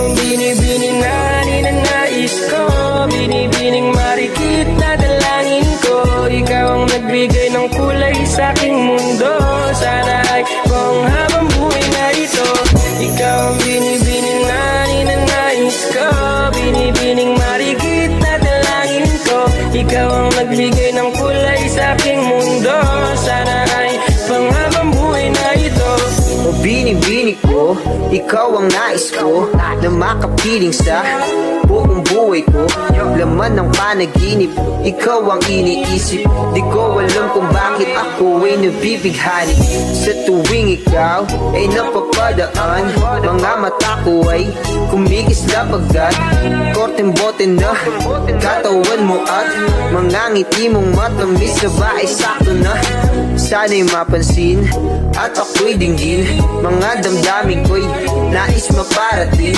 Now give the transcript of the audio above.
ang binibining na ninanais ko, binibining marikit na dalangin ko. Ikaw ang nagbigay ng kulay sa aking mundo. Sana ay kung habang buhay na ito. Ikaw ang binibining na ninanais ko, binibining marikit na dalangin ko. Ikaw ang nagbigay ng kulay sa aking mundo. Sana ay panghabang buhay na ito. O bini-bini ko, ikaw ang nais ko na makapiling sa buong buhay ko. Laman ng panaginip, ikaw ang iniisip. Di ko alam kung bakit ako ay nabibighani. Sa tuwing ikaw ay napapadaan, mga mata ko ay kumikislap agad. Korteng bote na katawan mo at mga ngiti mong matamis na ba ay sakto na. Sana'y mapansin at ako'y dinggin, mga damdamin ko'y nais maparating.